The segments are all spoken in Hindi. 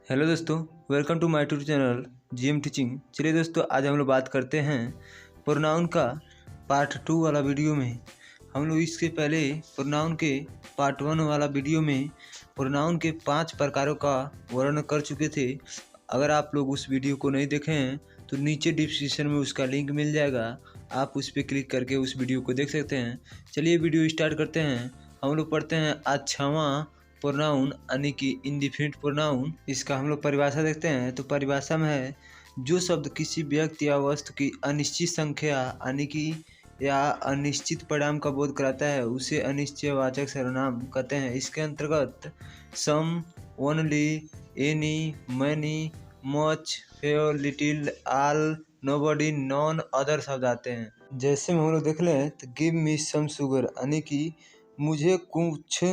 हेलो दोस्तों, welcome to my YouTube channel GM teaching. चलिए दोस्तों, आज हम लोग बात करते हैं प्रोनाउन का पार्ट 2 वाला वीडियो में। हम लोग इसके पहले प्रोनाउन के पार्ट 1 वाला वीडियो में प्रोनाउन के 5 प्रकारों का वर्णन कर चुके थे। अगर आप लोग उस वीडियो को नहीं देखे हैं तो नीचे डिस्क्रिप्शन में उसका लिंक मिल जाएगा, आप उस पर क्लिक करके उस वीडियो को देख सकते हैं। चलिए वीडियो स्टार्ट करते हैं। हम लोग पढ़ते हैं आज 6वां प्रोनाउन यानी कि इंडिफिनिट प्रोनाउन। इसका हम लोग परिभाषा देखते हैं। तो परिभाषा में है, जो शब्द किसी व्यक्ति या वस्तु की अनिश्चित संख्या यानी कि या अनिश्चित परिणाम का बोध कराता है उसे अनिश्चयवाचक सर्वनाम कहते हैं। इसके अंतर्गत some, only, any, many, much, fair, little, all, nobody, none, other शब्द आते हैं। जैसे में हम लोग देख लें तो गिव मी सम शुगर यानी कि मुझे कुछ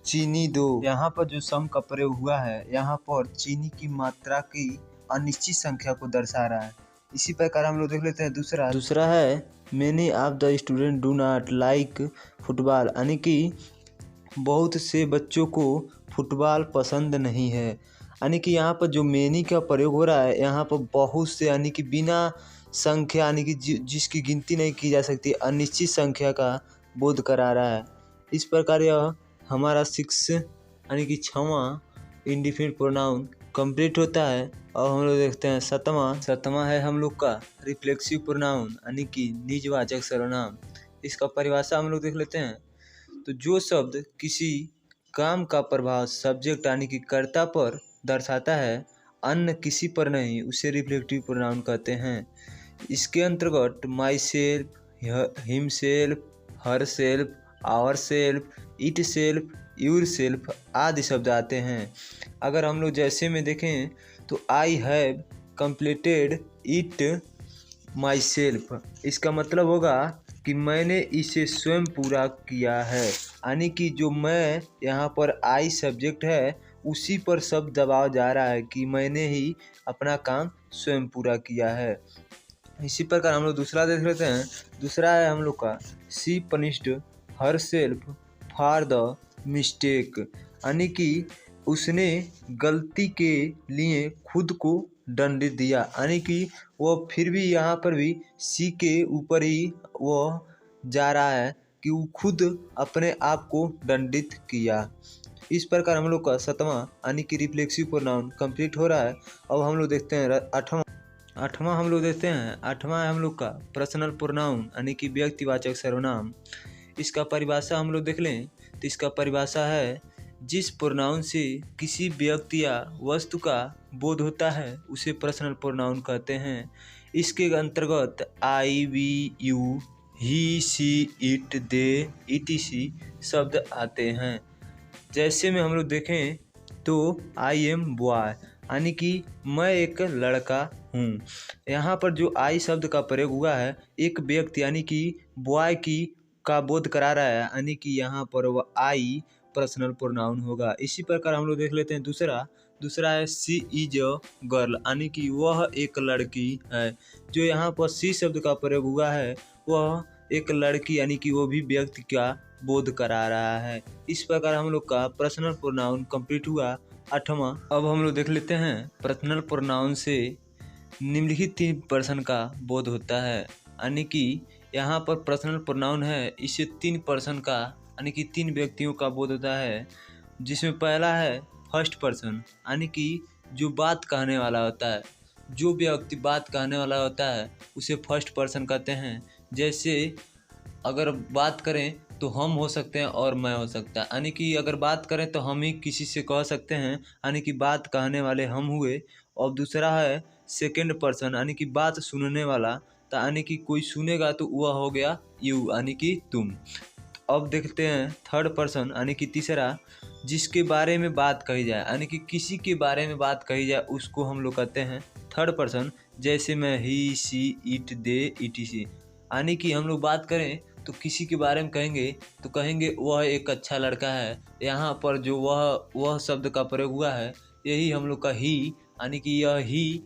चीनी दो। यहाँ पर जो सम का प्रयोग हुआ है, यहाँ पर चीनी की मात्रा की अनिश्चित संख्या को दर्शा रहा है। इसी प्रकार हम लोग देख लेते हैं दूसरा है many of the student do not like football यानी कि बहुत से बच्चों को फुटबॉल पसंद नहीं है। यानी कि यहाँ पर जो मेनी का प्रयोग हो रहा है, यहाँ पर बहुत से यानी कि बिना संख्या यानी कि जिसकी गिनती नहीं की जा सकती, अनिश्चित संख्या का बोध करा रहा है। इस प्रकार यह हमारा 6 यानी कि 6वां इंडिफिनिट प्रोनाउन कंप्लीट होता है। और हम लोग देखते हैं 7वां है हम लोग का रिफ्लेक्सिव प्रोनाउन यानी कि निजवाचक सर्वनाम। इसका परिभाषा हम लोग देख लेते हैं। तो जो शब्द किसी काम का प्रभाव सब्जेक्ट यानी कि कर्ता पर दर्शाता है, अन्य किसी पर नहीं, उसे रिफ्लेक्टिव प्रोनाउन कहते हैं। इसके अंतर्गत myself, himself, herself, ourself, itself, yourself आदि शब्द आते हैं। अगर हम लोग जैसे में देखें तो I have completed it my self, इसका मतलब होगा कि मैंने इसे स्वयं पूरा किया है। यानी कि जो मैं यहाँ पर आई सब्जेक्ट है, उसी पर शब्द दबाव जा रहा है कि मैंने ही अपना काम स्वयं पूरा किया है। इसी प्रकार हम लोग दूसरा देख लेते हैं। दूसरा है हम लोग का she punished herself for the mistake, यानी कि उसने गलती के लिए खुद को दंडित दिया। यानी कि वो फिर भी यहाँ पर भी सी के ऊपर ही वो जा रहा है कि वो खुद अपने आप को दंडित किया। इस प्रकार हम लोग का 7वां यानी कि रिफ्लेक्सिव प्रोनाउन कंप्लीट हो रहा है। अब हम लोग देखते हैं 8वां हम लोग देखते हैं। 8वां है हम लोग का पर्सनल प्रोनाउन यानी कि व्यक्तिवाचक सर्वनाम। इसका परिभाषा हम लोग देख लें तो इसका परिभाषा है, जिस प्रोनाउन से किसी व्यक्ति या वस्तु का बोध होता है उसे पर्सनल प्रोनाउन कहते हैं। इसके अंतर्गत I, we, you, he, she, it, they, etc शब्द आते हैं। जैसे में हम लोग देखें तो आई एम बॉय यानी कि मैं एक लड़का हूँ। यहाँ पर जो आई शब्द का प्रयोग हुआ है, एक व्यक्ति यानी कि बॉय की का बोध करा रहा है, यानी कि यहाँ पर वह आई पर्सनल प्रोनाउन होगा। इसी प्रकार हम लोग देख लेते हैं दूसरा है सी इज अ गर्ल यानी कि वह एक लड़की है। जो यहाँ पर सी शब्द का प्रयोग हुआ है, वह एक लड़की यानी कि वो भी व्यक्ति का बोध करा रहा है। इस प्रकार हम लोग का पर्सनल प्रोनाउन कंप्लीट हुआ 8वां। अब हम लोग देख लेते हैं पर्सनल प्रोनाउन से निम्नलिखित 3 पर्सन का बोध होता है। यानी कि यहाँ पर पर्सनल प्रोनाउन है, इससे 3 पर्सन का यानी कि 3 व्यक्तियों का बोध होता है। जिसमें पहला है फर्स्ट पर्सन यानी कि जो बात कहने वाला होता है, जो व्यक्ति बात कहने वाला होता है उसे फर्स्ट पर्सन कहते हैं। जैसे अगर बात करें तो हम हो सकते हैं और मैं हो सकता है, यानी कि अगर बात करें तो हम ही किसी से कह सकते हैं, यानी कि बात कहने वाले हम हुए। और दूसरा है सेकंड पर्सन यानी कि बात सुनने वाला, तो यानी कि कोई सुनेगा तो वह हो गया यू यानी कि तुम। अब देखते हैं थर्ड पर्सन यानी कि तीसरा, जिसके बारे में बात कही जाए, यानी कि किसी के बारे में बात कही जाए उसको हम लोग कहते हैं थर्ड पर्सन। जैसे में ही, सी, इट, दे, इटीसी, यानी कि हम लोग बात करें तो किसी के बारे में कहेंगे तो कहेंगे वह एक अच्छा लड़का है। यहाँ पर जो वह शब्द का प्रयोग हुआ है, यही हम लोग का ही यानी कि यह ही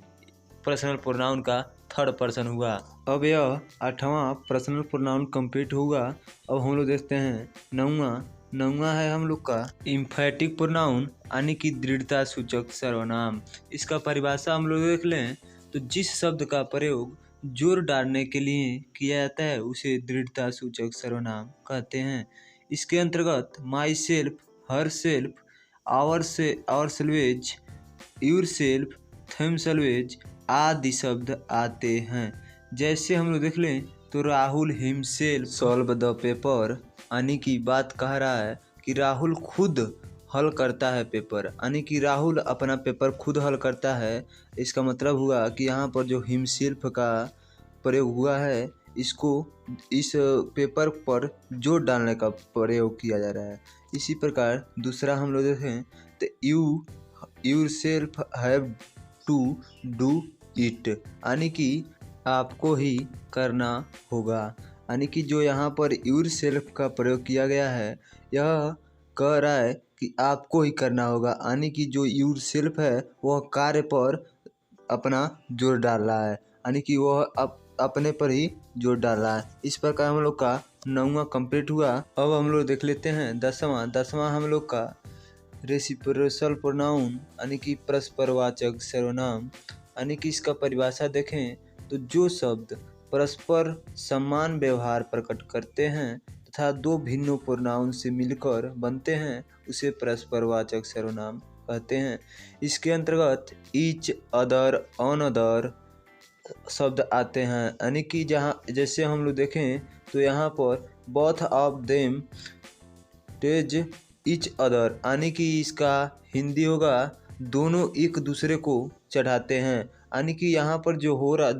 पर्सनल प्रोनाउन का थर्ड पर्सन हुआ। अब यह 8वां पर्सनल प्रोनाउन कंप्लीट हुआ। अब हम लोग देखते हैं 9वां 9वां है हम लोग का इम्फेटिक प्रोनाउन यानी कि दृढ़ता सूचक सर्वनाम। इसका परिभाषा हम लोग देख लें तो जिस शब्द का प्रयोग जोर डालने के लिए किया जाता है उसे दृढ़ता सूचक सर्वनाम कहते हैं। इसके अंतर्गत myself, herself, ourselves, yourself, themselves आदि शब्द आते हैं। जैसे हम लोग देख लें तो Rahul himself solve the paper यानी कि बात कह रहा है कि राहुल खुद हल करता है पेपर, यानी कि राहुल अपना पेपर खुद हल करता है। इसका मतलब हुआ कि यहाँ पर जो हिमसेल्फ का प्रयोग हुआ है इसको इस पेपर पर जोर डालने का प्रयोग किया जा रहा है। इसी प्रकार दूसरा हम लोग देखें तो yourself have to do it यानी कि आपको ही करना होगा, यानी कि जो यहाँ पर यूर सेल्फ का प्रयोग किया गया है यह कह रहा है कि आपको ही करना होगा, यानी कि जो यूर सेल्फ है वह कार्य पर अपना जोर डाल रहा है, यानी कि वह अपने पर ही जोर डाल रहा है। इस प्रकार हम लोग का 9वां कंप्लीट हुआ। अब हम लोग देख लेते हैं 10वां हम लोग का रेसिप्रोकल प्रोनाउन यानी कि परस्परवाचक सर्वनाम, यानी कि इसका परिभाषा देखें तो जो शब्द परस्पर समान व्यवहार प्रकट करते हैं तथा दो भिन्न प्रोनाउन से मिलकर बनते हैं उसे परस्परवाचक सर्वनाम कहते हैं। इसके अंतर्गत ईच, अदर, ऑन अदर शब्द आते हैं, यानी कि जहाँ जैसे हम लोग देखें तो यहाँ पर both of them tease each other, यानी कि इसका हिंदी होगा दोनों एक दूसरे को चढ़ाते हैं, यानी कि यहाँ पर जो हो रहा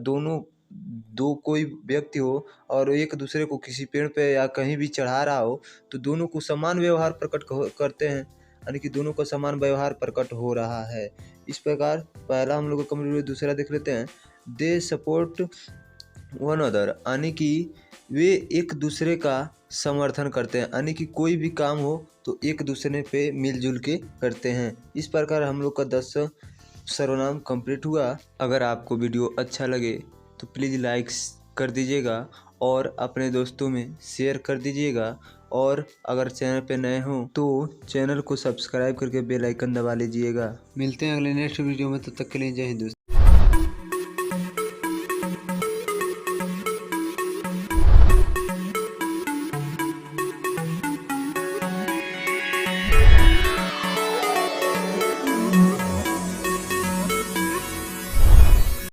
दो कोई व्यक्ति हो और एक दूसरे को किसी पेड़ पे या कहीं भी चढ़ा रहा हो तो दोनों को समान व्यवहार प्रकट करते हैं, यानी कि दोनों का समान व्यवहार प्रकट हो रहा है। इस प्रकार पहला हम लोग का कंप्लीट। दूसरा देख लेते हैं दे सपोर्ट वन अदर, यानी कि वे एक दूसरे का समर्थन करते हैं, यानी कि कोई भी काम हो तो एक दूसरे पे मिलजुल के करते हैं। इस प्रकार हम लोग का 10 सर्वनाम कंप्लीट हुआ। अगर आपको वीडियो अच्छा लगे तो प्लीज़ लाइक कर दीजिएगा और अपने दोस्तों में शेयर कर दीजिएगा, और अगर चैनल पे नए हो तो चैनल को सब्सक्राइब करके बेल आइकन दबा लीजिएगा। मिलते हैं अगले नेक्स्ट वीडियो में, तब तक के लिए जय हिंद।